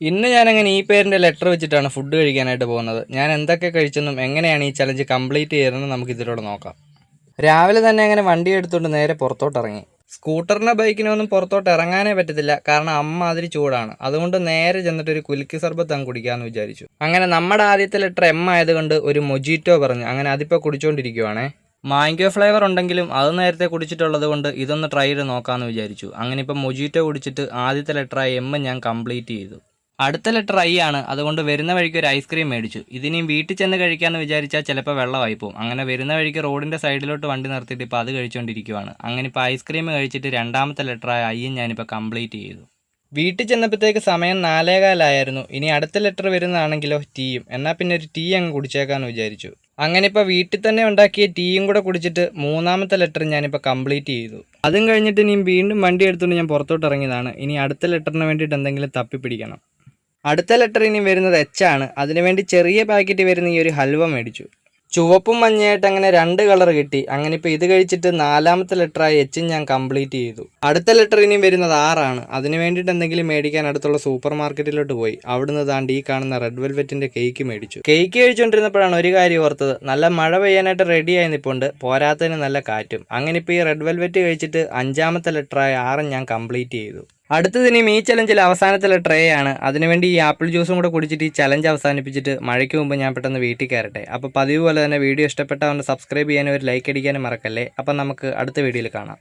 ഇന്ന് ഞാനങ്ങനെ ഈ പേരിൻ്റെ ലെറ്റർ വെച്ചിട്ടാണ് ഫുഡ് കഴിക്കാനായിട്ട് പോകുന്നത്. ഞാൻ എന്തൊക്കെ കഴിച്ചെന്നും എങ്ങനെയാണ് ഈ ചലഞ്ച് കംപ്ലീറ്റ് ചെയ്തതെന്നും നമുക്ക് ഇതിലൂടെ നോക്കാം. രാവിലെ തന്നെ അങ്ങനെ വണ്ടി എടുത്തുകൊണ്ട് നേരെ പുറത്തോട്ട് ഇറങ്ങി. സ്കൂട്ടറിനോ ബൈക്കിനോ ഒന്നും പുറത്തോട്ട് ഇറങ്ങാനേ പറ്റത്തില്ല, കാരണം അമ്മാതിരി ചൂടാണ്. അതുകൊണ്ട് നേരെ ചെന്നിട്ട് ഒരു കുലുക്കി സർബത്ത് അങ്ങ് കുടിക്കാമെന്ന് വിചാരിച്ചു. അങ്ങനെ നമ്മുടെ ആദ്യത്തെ ലെറ്റർ എം ആയതുകൊണ്ട് ഒരു മൊജിറ്റോ പറഞ്ഞു. അങ്ങനെ അതിപ്പോൾ കുടിച്ചുകൊണ്ടിരിക്കുവാണേ. മാംഗോ ഫ്ലേവർ ഉണ്ടെങ്കിലും അത് നേരത്തെ കുടിച്ചിട്ടുള്ളത് കൊണ്ട് ഇതൊന്ന് ട്രൈ ചെയ്ത് നോക്കാമെന്ന് വിചാരിച്ചു. അങ്ങനെ ഇപ്പം മൊജിറ്റോ കുടിച്ചിട്ട് ആദ്യത്തെ ലെറ്ററായ എം ഞാൻ കംപ്ലീറ്റ് ചെയ്തു. അടുത്ത ലെറ്റർ ഐ ആണ്. അതുകൊണ്ട് വരുന്ന വഴിക്ക് ഒരു ഐസ്ക്രീം മേടിച്ചു. ഇതിനിയും വീട്ടിൽ ചെന്ന് കഴിക്കാമെന്ന് വിചാരിച്ചാൽ ചിലപ്പോൾ വെള്ളമായി പോകും. അങ്ങനെ വരുന്ന വഴിക്ക് റോഡിൻ്റെ സൈഡിലോട്ട് വണ്ടി നിർത്തിയിട്ട് ഇപ്പോൾ അത് കഴിച്ചുകൊണ്ടിരിക്കുവാണ്. അങ്ങനെ ഇപ്പോൾ ഐസ്ക്രീം കഴിച്ചിട്ട് രണ്ടാമത്തെ ലെറ്ററായ ഐയും ഞാനിപ്പോൾ കംപ്ലീറ്റ് ചെയ്തു. വീട്ടിൽ ചെന്നപ്പോഴത്തേക്ക് സമയം 4:15 ഇനി അടുത്ത ലെറ്റർ വരുന്നതാണെങ്കിലോ ടീയും. എന്നാൽ പിന്നെ ഒരു ടീ അങ്ങ് കുടിച്ചേക്കാമെന്ന് വിചാരിച്ചു. അങ്ങനെ ഇപ്പോൾ വീട്ടിൽ തന്നെ ഉണ്ടാക്കിയ ടീയും കൂടെ കുടിച്ചിട്ട് മൂന്നാമത്തെ ലെറ്റർ ഞാനിപ്പോൾ കംപ്ലീറ്റ് ചെയ്തു. അതും കഴിഞ്ഞിട്ട് ഇനിയും വീണ്ടും വണ്ടി എടുത്തുകൊണ്ട് ഞാൻ പുറത്തോട്ട് ഇറങ്ങിയതാണ്. ഇനി അടുത്ത ലെറ്ററിന് വേണ്ടിയിട്ട് എന്തെങ്കിലും തപ്പിപ്പിടിക്കണം. അടുത്ത ലെറ്റർ ഇനി വരുന്നത് എച്ച് ആണ്. അതിനുവേണ്ടി ചെറിയ പാക്കറ്റ് വരുന്ന ഈ ഒരു ഹൽവ മേടിച്ചു. ചുവപ്പും മഞ്ഞയായിട്ട് അങ്ങനെ 2 കളർ കിട്ടി. അങ്ങനെ ഇപ്പോൾ ഇത് കഴിച്ചിട്ട് നാലാമത്തെ ലെറ്ററായ എച്ചും ഞാൻ കംപ്ലീറ്റ് ചെയ്തു. അടുത്ത ലെറ്റർ ഇനിയും വരുന്നത് ആറാണ്. അതിന് വേണ്ടിയിട്ട് എന്തെങ്കിലും മേടിക്കാൻ അടുത്തുള്ള സൂപ്പർ മാർക്കറ്റിലോട്ട് പോയി. അവിടുന്ന് താണ്ട് ഈ കാണുന്ന റെഡ് വെൽവെറ്റിൻ്റെ കേക്ക് മേടിച്ചു. കേക്ക് കഴിച്ചുകൊണ്ടിരുന്നപ്പോഴാണ് ഒരു കാര്യം ഓർത്തത്. നല്ല മഴ പെയ്യാനായിട്ട് റെഡിയായി നിൽപ്പുണ്ട്, പോരാത്തതിന് നല്ല കാറ്റും. അങ്ങനെ ഇപ്പോൾ ഈ റെഡ് വെൽവെറ്റ് കഴിച്ചിട്ട് അഞ്ചാമത്തെ ലെറ്ററായ ആറും ഞാൻ കംപ്ലീറ്റ് ചെയ്തു. അടുത്തതിനും ഈ ചലഞ്ചിൽ അവസാനത്തെ ലെറ്റർ എ ആണ്. അതിനുവേണ്ടി ഈ ആപ്പിൾ ജ്യൂസും കൂടെ കുടിച്ചിട്ട് ഈ ചലഞ്ച് അവസാനിപ്പിച്ചിട്ട് മഴയ്ക്ക് മുമ്പ് ഞാൻ പെട്ടെന്ന് വീട്ടിൽ കയറട്ടെ. അപ്പോൾ പതിവ് പോലെ തന്നെ വീഡിയോ ഇഷ്ടപ്പെട്ടാൽ ഒന്ന് സബ്സ്ക്രൈബ് ചെയ്യാനും ഒരു ലൈക്ക് അടിക്കാനും മറക്കല്ലേ. അപ്പം നമുക്ക് അടുത്ത വീഡിയോയിൽ കാണാം.